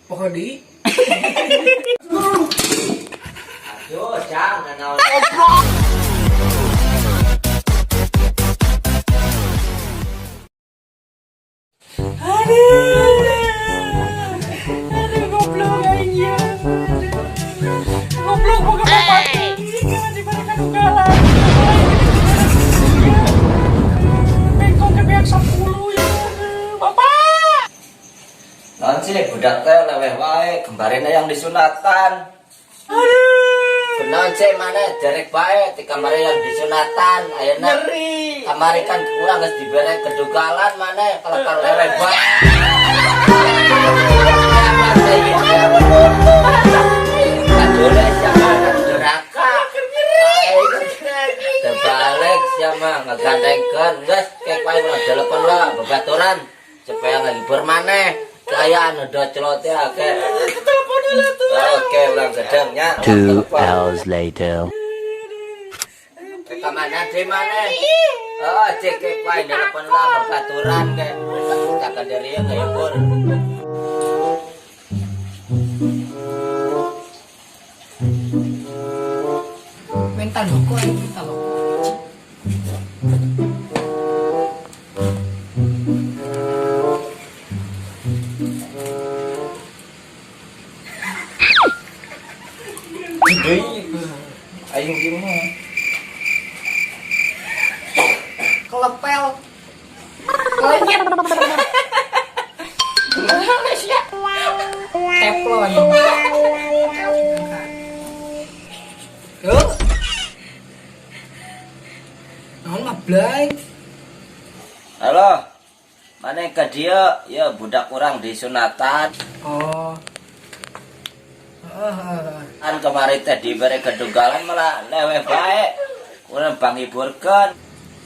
Pohon di. Aduh, jangan naon. Aduh, goblok aja. Goblok gua gak mati. Jangan diberikan ugalan. Bengkok ke pihak 10 ya. Bapak. Naon sih budak teh leweh wae, kembarina yang disunatan. Benaon sih mana derek bae di kamar yang disunatan. Ayeuna Ngeri. kamari kan kurang geus dibere kedugalan mana kalau leweh bae. Boleh siapa neraka. Terbalik siapa ngegandengkeun geus kek wae telepon lah babaturan supaya ngehibur maneh. Saya udah celot ya, oke, ulang gedengnya. 2 hours later. Rekaman di mana? Oh, cek wae telepon lah babaturan ke. Cakap dari yang ngehibur. Mental loko aja, mental loko. Ayo gimana? Kelepel. Lenyap. Gimana sih ya? Teflon. Yuk. Naon mah blay. Halo, mana ke dia? Ya budak orang di sunatan. Oh. Kan kemarin teh diberi kedugalan malah leweh bae. Urang panghiburkeun.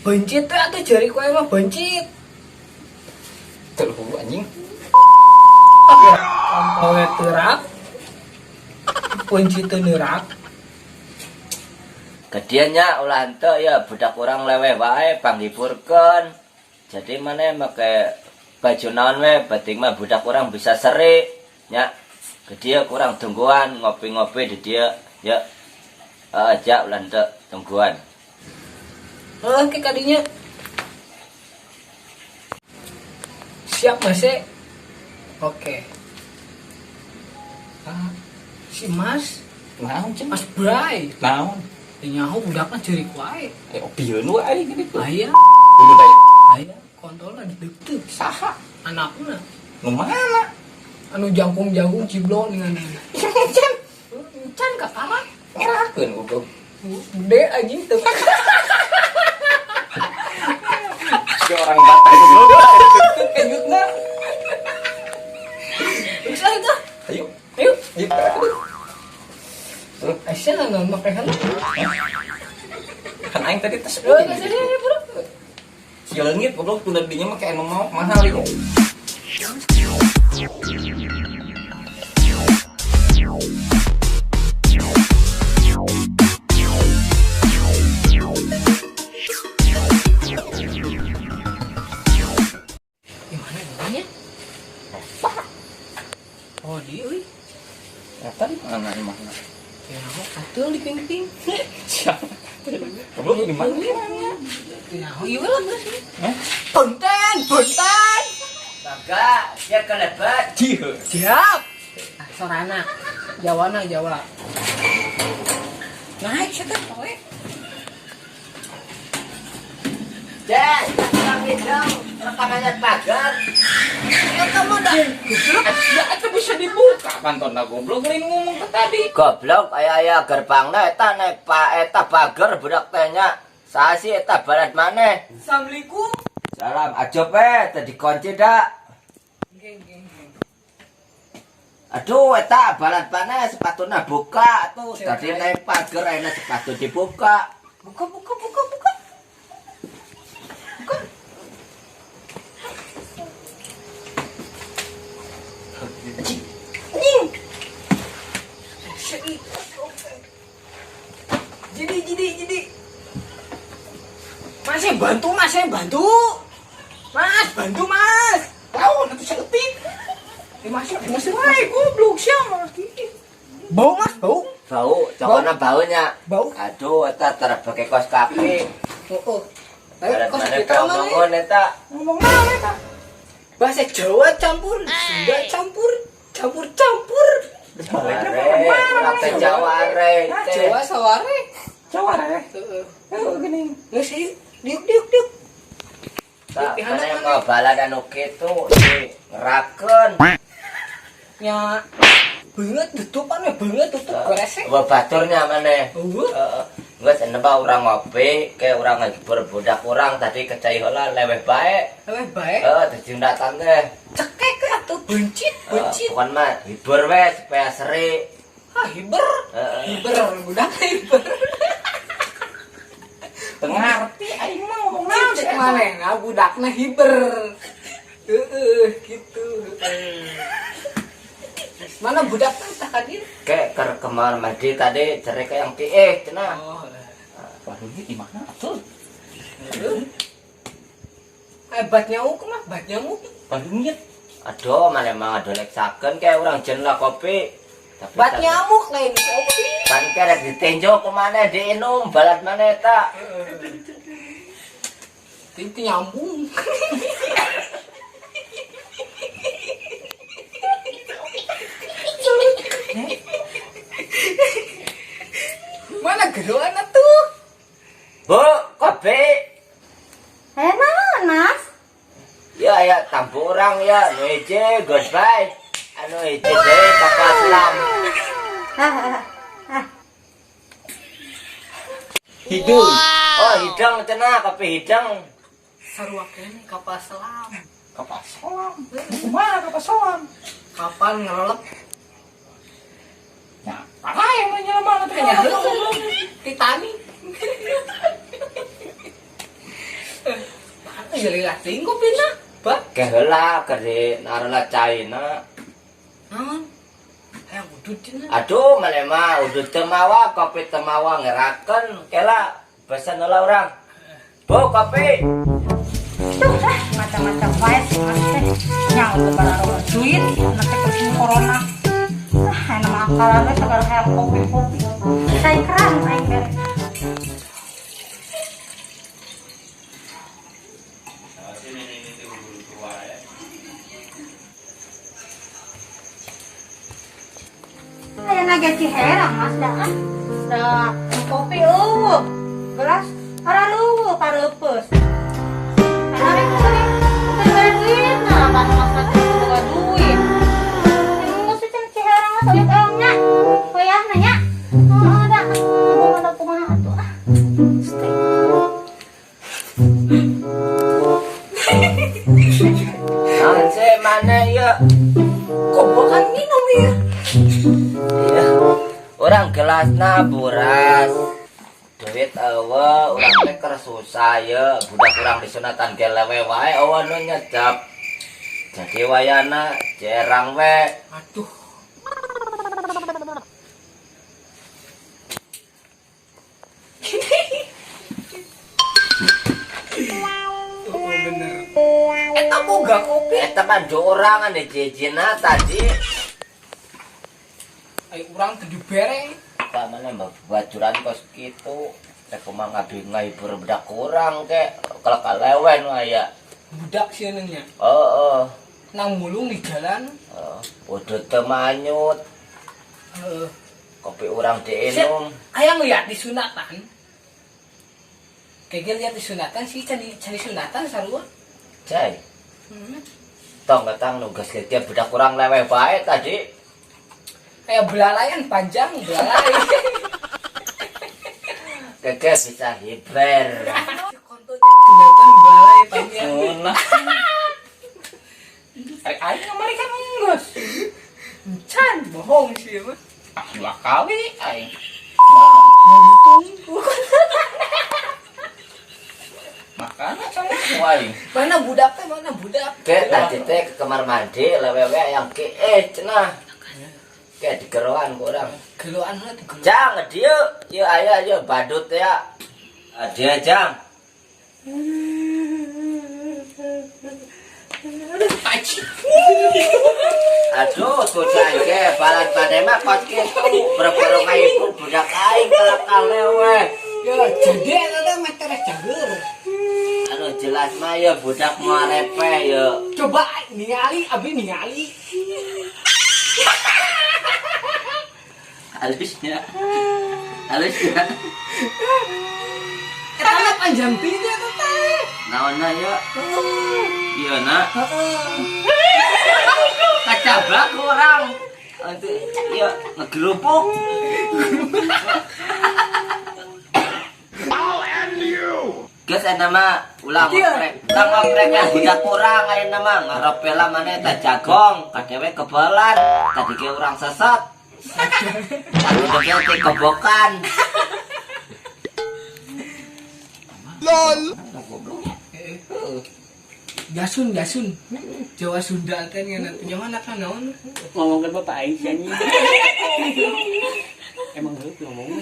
Bencit teh atuh jari kowe mah bencit. Teluh anjing. Kowe terak. Bencit teu neurak. Kedianya ulah henteu ya budak orang leweh bae panghiburkeun. Jadi mana make baju naon we penting mah budak orang bisa seri nya. Ke dia kurang tungguan ngopi-ngopi di dia ya aja ulah henteu tungguan. Ke kadinya. Siap masih? Oke. Si Mas, Naon cen? Mas Bray. Naon? Nyaho budakna ceurik wae. Opieun wae gini tuh. Aya, Kudu daya. aya kontrolna dideuk Saha? anakna. Nu mana? Anu jangkung-jangkung ciblon dengan Cen, can ka kamar. ngerakeun goblok. Gede anjing teu. Si orang Batak goblok. Kayutna. Bisa itu. Ayo, Yuk. ayo. Aisyah nggak pakai helm. Kan aing tadi tes. Bro, bro. Si leungit goblok tunda dinya mah kayak nu mau mahal ieu. Gimana namanya? Oh, dia euy. Eta di mana imahna? Ya, atuh di ping-ping. Siapa? Goblok di mana? Ya, iya lah terus. Hah? Punten. Baga, dia kelebet. Dieu. Siap. Sorana. Jawana Jawa. Naik siapa poe? Jen, yang hidung rekamannya pagar. Ya kamu dah. Ya eta bisa dibuka pantonna goblok lain ngomong ke tadi. Goblok aya gerbangna eta naik eta pagar budak teh nya. Saha sih eta barat maneh? Assalamualaikum. Salam, ajob teh dikunci dak. Geng. Aduh, eta balat mana sepatuna buka tuh. Tadi naik pagar ayeuna sepatu dibuka. Buka. Jadi. Mas, bantu. Mas, bantu, Mas. Tahu nanti seletik. Masuk wae goblok siapa? Bau Mas, bau. Bau, cokona baunya. Bau. Aduh, eta terbeke kos kaki. Oh. Barat Kos mana kita kau mana? ngomong eta? Ngomong mana ta? Bahasa Jawa campur, Sunda campur. Are, urang teh Jawa are. Jawa saware. Heeh. Gini. Geus ieu diuk. Tak mana mau baladan oke tuh ngerakeun. Nya beungeut tutupan we beungeut tutup goresek. Wah baturnya mana? Heeh. Geus nemba urang ngopi, ke urang ngibur budak urang tadi kecai heula leweh bae. Leweh bae. Dadi datang teh. Cekek atuh bencit. Bukan mah hibur we supaya seri. Hiber. Hiber budak hiber. Ngerti aing mah ngomong naon Cek manehna budakna hiber. Gitu. Mana budak teh hadir? Ke kamar mandi tadi cerai ke yang cenah. Oh. Waduh di mana atuh? Bat nyamuk mah, bat nyamuk. Waduh nyet. Aduh, mana mah doleksakeun ke urang jen lah kopi. Tapi Bat nyamuk lain kopi. kan kerek ditenjo kemana diinum balat mana eta. Itu nyambung. Mana geroan tuh? Bu, kopi. Naon, Mas? Ya tampur orang ya, nu hiji goodbye. Anu hiji deui kapal selam. Hidung. Oh, hidang cenah kopi hidang. Sarua kene kapal selam. Kapal selam. Kumaha kapal selam? Kapal ngelelep Ya, apa yang menyelam teh nya Titanic. Jadi lasing kopina. Bat. Ke heula keur di narela caina. Naon? Hayang udud cenah. Aduh, mana mah udud teu mawa, kopi teu mawa ngerakeun. Kela pesen heula urang. Bu, kopi. Macam-macam wae sih Mas teh. Nyang teu bararo duit, nanti kesini corona. Enak akalan we segala hayang kopi-kopi. Saya keran aing beres. Aya naga Ciherang Mas da kopi gelas haralueuh pareupeus. Ari kudu duit nah pan Mas teh duit. Geus cenah Ciherang mah soalnya eongnya. Koyah nanya. Oh da mau kumaha atuh ah. Naon sih mana ya? Kok bukan minum ya? Iya. Orang gelasna buras. Duit eueuh, urang teh keur susah ya. Budak urang disunatan ge lewe wae eueuh nu nyecep. Jadi wayana jerang we. Aduh. Oh bener. Eta boga kopi. Eta mah urang anu jijina tadi. Ayo urang teu dibereng. Pak mana bacuran kos kitu. Teh kumaha ngahibur budak urang ke kalau kalewen aya. Budak sieun nya. Heeh. Nang mulung di jalan. Udut teu manyut. Heeh. Kopi urang diinum. Hayang lihat di sunatan. Kayaknya lihat di sunatan sih cari sunatan sarua. Cai. Tong datang nugas ke dia budak kurang lewe bae tadi. Kayak belalayan panjang belalai. Keke bisa hiber. Konto jadi sunatan belalai panjang. Nah. Aing kemarin kan geus. Can bohong sih mah. Ah, 2 kali aing. Tunggu. Makanya saya aing. Mana budak teh mana budak? Ke tadi teh ke kamar mandi lewe yang ke cenah. Ke digeroan ku urang. Geloan lah di geloan. Jang dieu, ieu aya ieu badut ya. Dia jang. Aduh, tuh jangke balan padema kos gitu. Berperung ibu budak aing kelakal lewe. Ya jadi ada meter jagur. Anu jelas mah ya budak marepe ya. Coba ningali, abi ningali. Halusnya. Halusnya. Eta mah panjang tinya tuh teh. Naonna ya? Iya nak. Kacabak orang. Nanti ya ngegerupuk. Guys, nama ulang oprek. Tang oprek yang budak kurang ayeuna nama ngarep bela maneh teh jagong, kadewe kebalan, tadi ke urang sesat. Tadi ke kebokan. Gasun. Jawa Sunda teh ngana nyawana kan naon? Ngomongkan bapak aing sih anjing. Emang heup ngomong.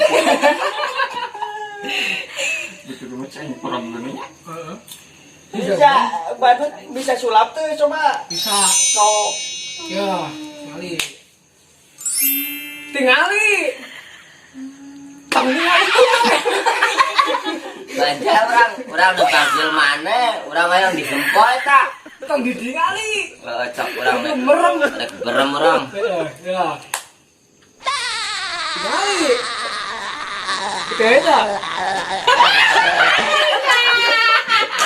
Heeh. Bisa sulap tuh coba. Bisa. Kau Ya, tingali. Baca orang udah panggil mana, orang yang digempol tak. Tong ditingali. Cok orang Merem. berem orang. Ya. Tingali. Beda.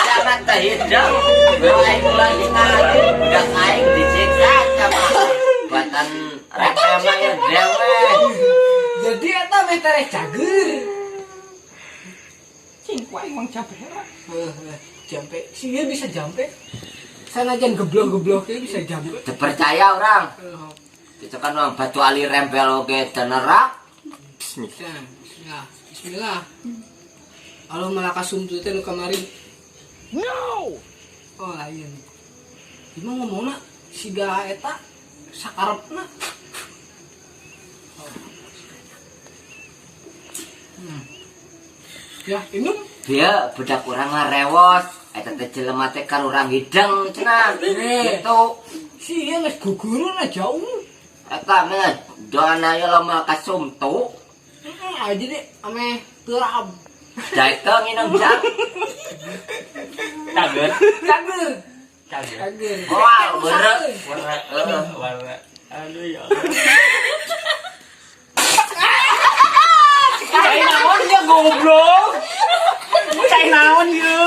Jangan terhidang, aing lagi ngaji, udah aing disiksa sama buatan rekama ya dewe. Jadi eta meter cager. Cingku emang capek. Jampe. Sih bisa jampe. Sanajan geblok-geblok bisa jampe. Terpercaya orang. Itu kan orang batu ali rempel oke tenerak. Bismillah. Kalau malaka sumtu teh nu kamari. No. Oh lain. Gimana ngomongna? Siga eta sakarepna. Ya, inum. Dia budak orang ngarewos. Eta teh jelema teh kan urang hideng cenah. Gitu. Si ieu geus guguruna jauh. Eta mah doana ya lama kasumtu. Aja deh ame terab. Daiteng inung jak. cager. Cager. Wow, bener. Warna. Aduh ya. Cai naon ya goblok. Cai naon ya.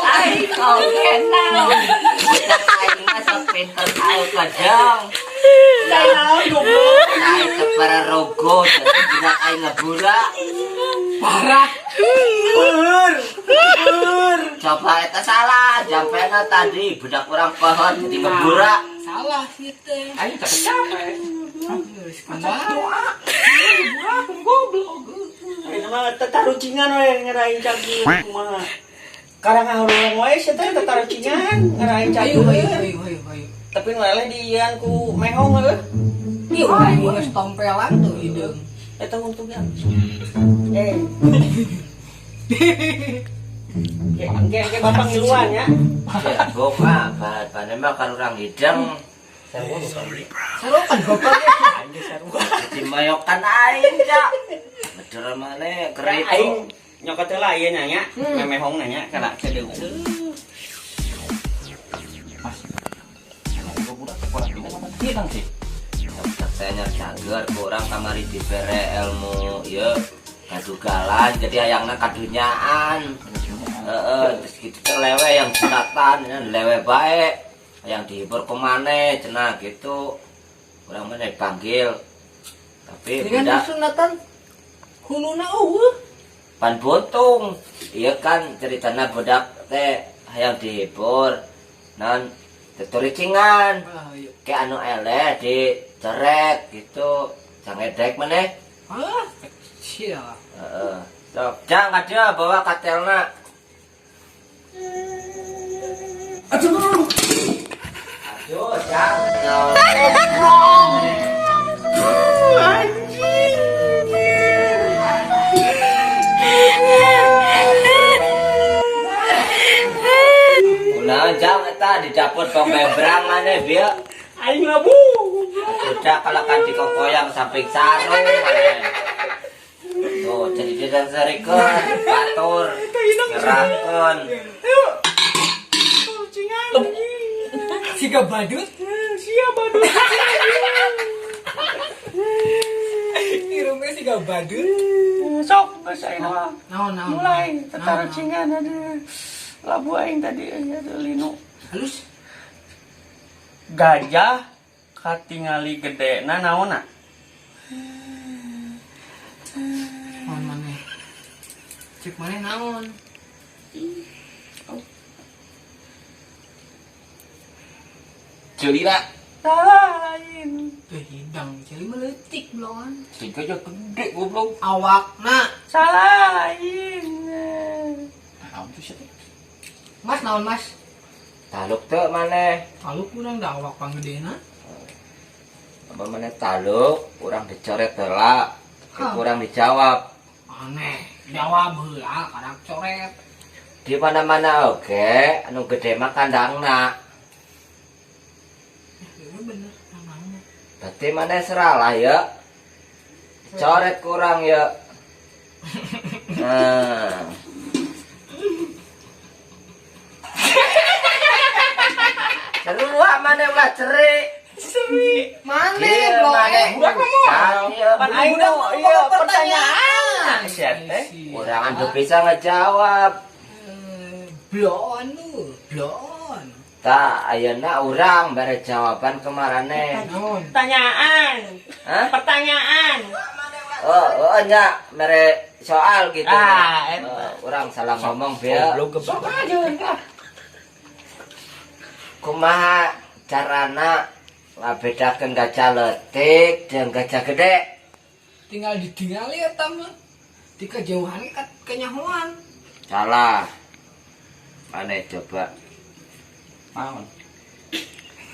Ai kau kenal. Budak aing mah sok pinter ae kadang. Cai naon goblok. Ai tepara rogo jadi budak aing ngebura. Parah. Coba eta salah, jampena tadi budak orang pohon jadi ngebura. Salah sih teh. Aing capek. Geus doa. Ini mah tetarucingan we ngerain cager kumaha. Karang orang wae sia teh tetarucingan ngerain Ayo. cager. Tapi lele diian ku mehong heuh. Ih, udah geus tompelan tuh hideung. Eta untungnya. Ke bapak ngiluan ya. Ya boka, pada mah kan orang hidang. Sarokan bapak. Jadi mayokan aing jak. Bener mana kerit. Aing nyokot lah ieu nya memehong nanya kana cedeu. Saya cager kurang kamari dibere ilmu ya kadugalan jadi ayangna kadunyaan. Terus gitu lewe yang sunatan lewe baik yang dihibur kemana cenah gitu orang mana dipanggil tapi Dengan sunatan huluna pan buntung iya kan ceritanya budak teh yang dihibur non teturicingan kayak anu ele di ceret gitu cangedek mana sial. sok jangan dia bawa katelna. Aduh, jangan. Ulah jangan eta di dapur bang bebrang mana dia. Aing labu. Udah kalau kan di kokoyang samping sarung mana. Tuh jadi dia serikan, batur, ngerahkan. Cingan. Siga badut. Siap aduh. Irungnya siga badut. Sok bahasa aing mah. Naon. Mulai tataru cingan aduh. Labu aing tadi aduh linu. Halus. Gajah katingali gedena naonna? Naon maneh? Cek maneh naon? Celina. Salah lain. Hidang celi meletik belon. Sika aja gede goblok. Awakna. Salah lain. Naon tuh sih? Mas naon mas? Taluk tuh mana? Kalau kurang dah awak panggedena. Apa mana taluk? Kurang dicoret heula. Kurang dijawab. Aneh. Jawab heula kadang coret. Di mana-mana oke, anu gede mah kandangna. Ya bener namanya. Berarti mana seralah ya. Coret kurang ya. Nah. Seru mana ulah cerik. Mana Iya, belon? mana? Budak ngomong. Iya. Pan aing Budak mah ngomong iya pertanyaan. pertanyaan. Siap teh. Kurang anu bisa ngejawab. Blon lu, blon. Tak, ayeuna urang bare jawaban kemarane. Naon? Pertanyaan. Hah? Pertanyaan. Oh, nya mere soal gitu. Ah, eta. Urang salah ngomong bieu. Sok aja. Kumaha carana ngabedakeun gajah leutik jeung gajah gede? Tinggal ditinggali eta mah. Di kejauhan kenyahoan. Salah. Mana coba? Naon?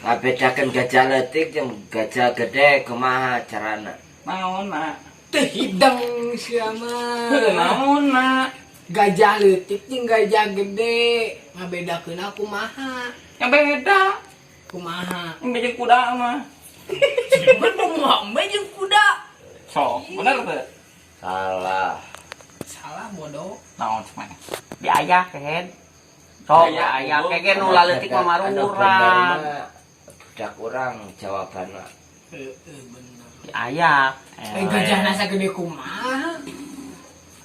Ngabedakeun gajah leutik jeung gajah gede kumaha carana? Naon, Mak? Teh hidang siama. Naon, Mak? Gajah leutik jeung gajah gede. Ngabedakeun aku kumaha? Yang beda. Kumaha? Yang beda kuda mah. Cuman mau jeung kuda. Sok, bener tuh. Salah. Salah bodoh. Naon cuman? Diayak keken. Sok diayak keken nu laletik mah marurang. Budak urang jawabanna. Bener. Diayak. Gajahna sagede kumaha?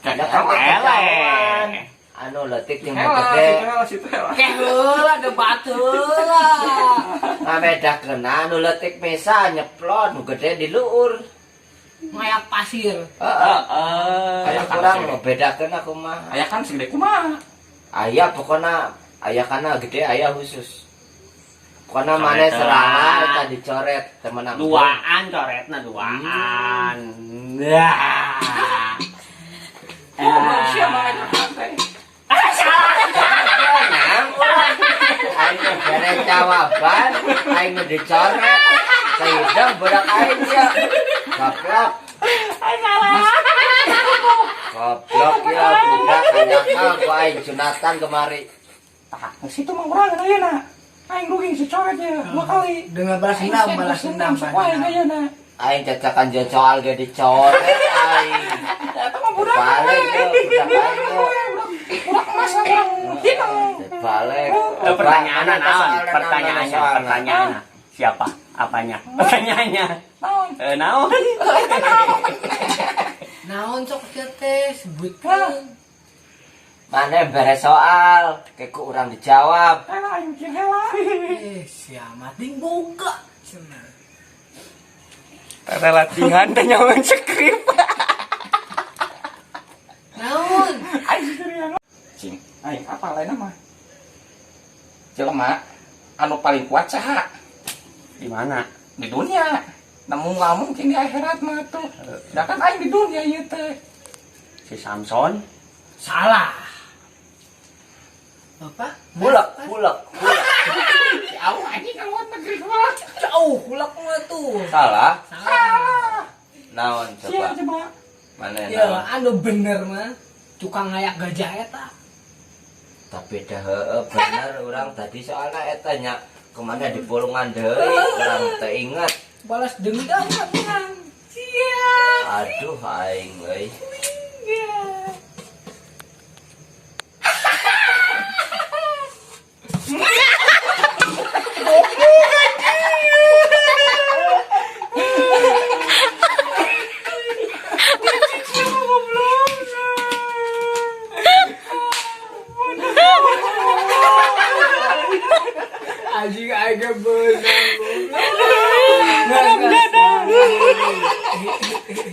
Ada Kan eleh. Anu leutik jeung gede. Keh heula debat heula. Ngabedakeun anu leutik mesa nyeplot, nu gede di luur. Mayak pasir. Heeh. Aya kurang ngebedakeun aku mah. Aya kan segede kumaha? Aya pokona aya kana gede aya khusus. Pokona Coret maneh lah. serana eta dicoret temenang. Duaan coretna duaan. Nah. Aing bere jawaban, aing dicoret. Saidang budak aing ya. Goblok. Goblok ya budak anyakal ku aing sunatan kemari. Tah, situ mah urang ayeuna. Aing rugi si coretnya 2 kali. Dengan balas dendam. Wah, ayeuna. Aing cacakan jeung soal ge dicoret aing. Eta mah budak. Balik ya budak aing. Budak emas urang hidang. Balik. Pertanyaannya naon? Pertanyaannya. Siapa? Apanya? Pertanyaannya. Naon? Naon? Naon sok teh sebutkeun. Mana bare soal, keku urang dijawab. Aing jeung heula. Siamat ding boga. Cenah. Ada latihan teh nyawan skrip. Naon? Aing serius. Cing, aing apa lain mah? Jelema anu paling kuat saha? Di mana? Di dunia. Namun nggak mungkin di akhirat mah tuh. Da kan aing di dunia ieu teh. Si Samson Salah. Apa? Bulak. jauh anjing ka luar negeri mah. Jauh hulak mah tuh. Salah. Salah. Naon Sia coba? coba. Mana Ya, naon? anu bener mah tukang ngayak gajah eta. Tapi dah bener orang tadi soalnya etanya kemana di Pulungan deui orang teu inget. Balas dendam kan. Aduh aing euy. Anjing agak benang.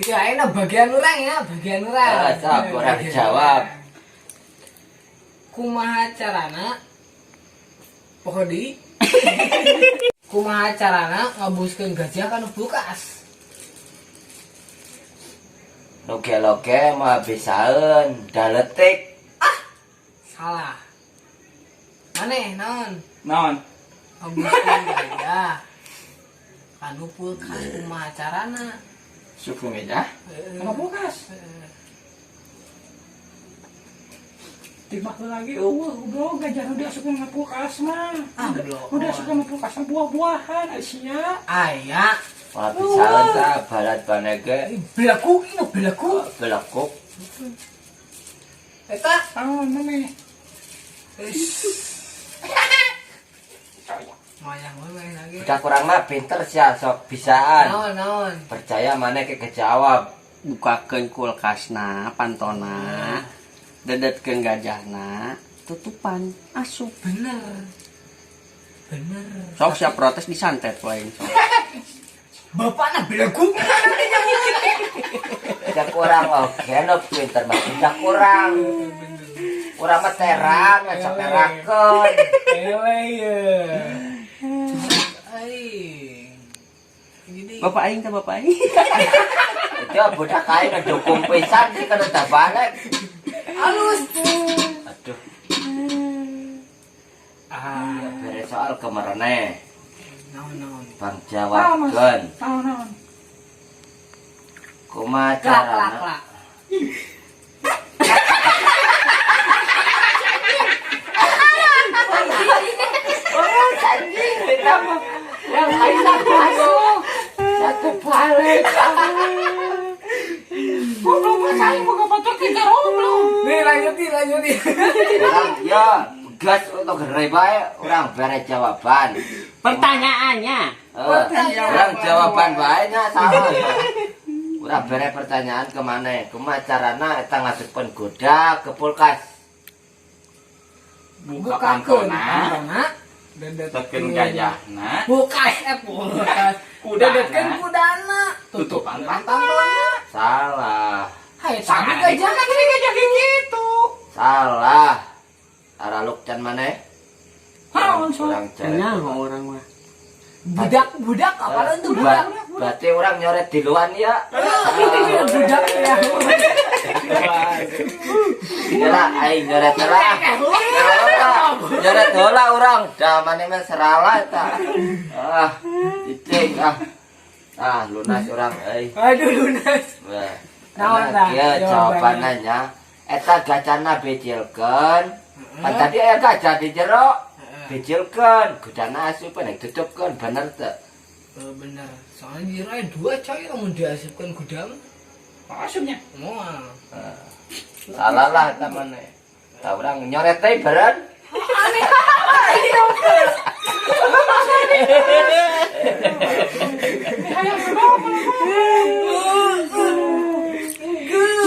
Ya enak bagian orang ya, bagian orang. Sok kurang jawab. Kumaha carana pokoknya kumaha carana ngabuskeun gajah kana kulkas. Loge-loge mah bisaeun daletik. Salah. Maneh naon? Non. Ngabuskeun gajah kana kulkas kumaha carana? Suku meja. Sama kulkas. Tiba lagi, belum gajah udah suka nge kulkas mah. Udah suka nge kulkas buah-buahan Asia. Aya Wah bisaeun tah balat banege belaku ini belaku. belekuk. Eta Oh, mami. mayang main lagi. Udah kurang mah pinter sia sok bisaan. Naon. Percaya mana ke kejawab. Bukakeun kulkasna pantona dedetkeun gajahna tutupan asup Bener. sok siap protes disantet lain sok Bapakna belaku. Udah kurang oke no pinter mah udah kurang. Kurang mah terang ngajak terakeun. Ewe ya. Gini. bapak aing teh bapak aing Itu budak kain ngedukung pisan sih kana dah balik. Halus. Aduh. Ya beres soal kemerene. Naon. Bang jawabkeun. Non. Kumaha Klak klak carana? klak. Yang bisa masuk satu balik. Belum saya buka foto kita belum. Nih lanjutin. Orang ya gas untuk gerai bae orang bere jawaban. pertanyaannya Orang jawaban bae nya salah. Orang bere pertanyaan kemana? Kumaha carana eta ngadepkeun goda ke kulkas? Buka pantona. Dedetkeun Tekeun gajahna. kulkas kulkas. Dedetkeun kudana. Tutupan Pantona. Salah. Hai tadi gajah kan ini gajah gitu. Salah. Araluk can maneh? Haun so. Kurang nyaho cerek. orang mah Budak apa itu budak? Berarti orang nyoret di luar ya. Budak ya. Kira aing nyoret lah. Nyoret heula urang. Da mane mah seralah eta. Cicing lunas urang euy. Aduh lunas. Wah. Naon tah Ya jawabannya? jawabannya eta gajahna becilkeun. Kan tadi aya gajah di jero. Becilkeun, gudana asupkeun tutupkeun bener teu? Bener. Soalnya jiro aya dua coy lamun diasupkeun gudang. Asupnya. Moal. Salah lah eta maneh. Tah urang nyoret teh beren.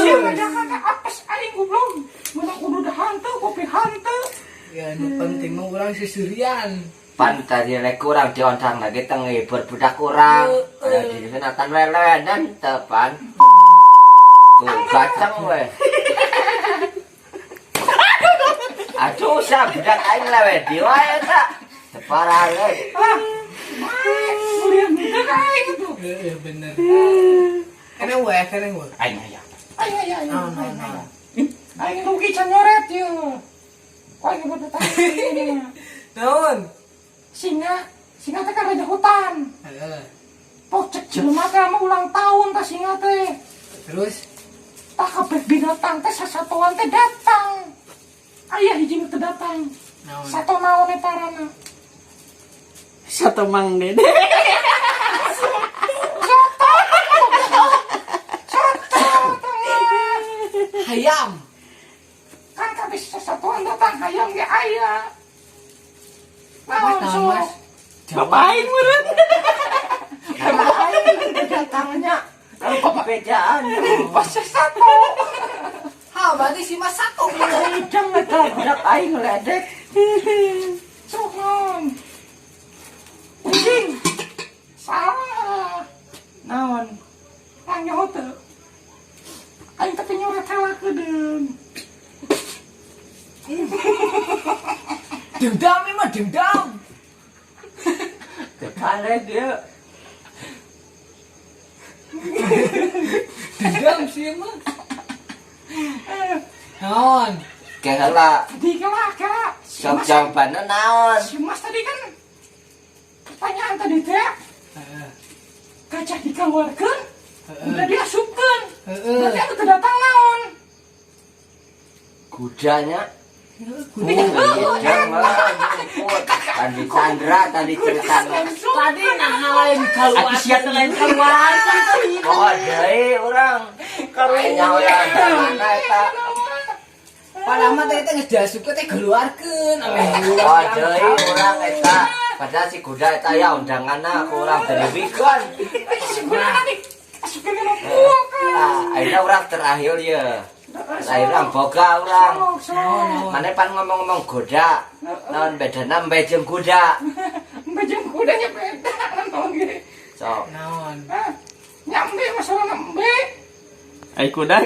Siapa gajah kakak apes aing goblok. Mana kudu dah hanteu, kopi hanteu. Ya nu penting mah urang seserian. Pan tadi lek kurang diontang lagi teng ngibur budak kurang. Ada di sunatan lelenan tepan. Tuh gacang we. Aduh sa budak aing lewe di wae ta. Separale. Udah minta kayak gitu. Bener. Kene we. Aing aya. Aing. Nah. Aing rugi can nyoret yeuh. Kok aing butuh tadi. Naon? Singa teh kan raja hutan. Heeh. Pocek jelema teh mah ulang tahun tah singa teh. Terus Tah kabeh binatang teh sasatuan teh datang. ayah hiji nu teu datang. Satu naon eta arana? Satu Mang Dede. Hayam. Kan kabis satuan datang hayam ge aya. Mas, Naon Mas. Ngapain meureun? Datangnya. Bedaan. Pasti satu. Ha, berarti si Mas satu. Ijang eta budak aing ledek. Sok naon? Kucing. Salah. Naon? Nanya teu. Aing tapi nyurat heula kedeun. Dendam ini mah dendam. Kekale dia. Dendam sih mah. Naon? Kela Kela. sok jawabannya naon? Si Mas tadi kan pertanyaan tadi teh. Kaca dikeluarkan, udah diasupkan. Berarti anu teu datang naon? Kudanya. Tadi Sandra tadi cerita. Tadi nah lain keluar. Siat lain keluar. Oh deui urang. Kayaknya orang mana eta. Padahal teh geus diasupkeun teh keluarkeun. Oh deui urang eta. Padahal si kuda eta ya undanganna ku urang teribikeun. Akhirnya orang terakhir ya. Terakhir orang boga orang. Mana pan ngomong-ngomong kuda. Naon bedana mbe jeung kuda. Bejeng kudanya beda naon ge. Sok. Naon? Nyambe masalah nembe. Ai kuda.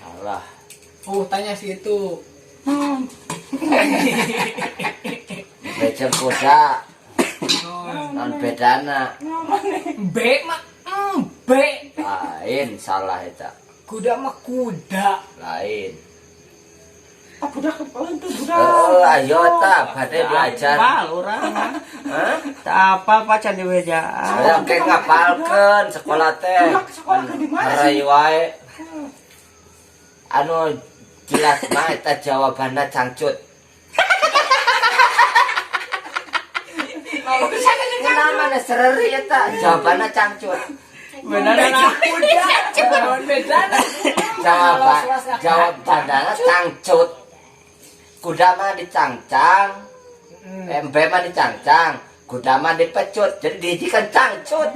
Salah. Oh, tanya si itu. Mbe jeung kuda. Naon bedana? B mah B. Lain salah eta. Kuda mah kuda. Lain. Budak kepala itu budak. Ayo ta bade belajar. Apal urang. Hah? Tak apal pacan di wejaan. Saya ke ngapalkeun sekolah teh. Harai wae. Anu jelas mah eta jawabanna cangcut. Namanya sereri eta jawabanna cangcut. Beneran Jawabannya cangcut. Kuda mah dicangcang, embe mah dicangcang, kuda mah dipecut, jadi dijikan cangcut.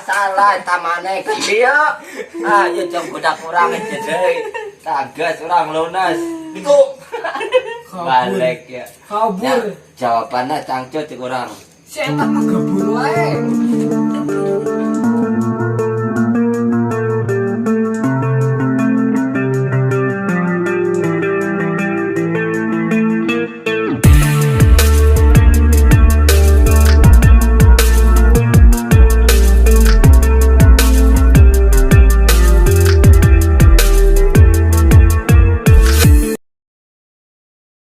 Salah tamane ke dia. Ya jam kuda kurang jadi tagas orang lunas. Itu balik ya. Kabur. Jawabannya cangcut kurang. Si eta mah gebur wae.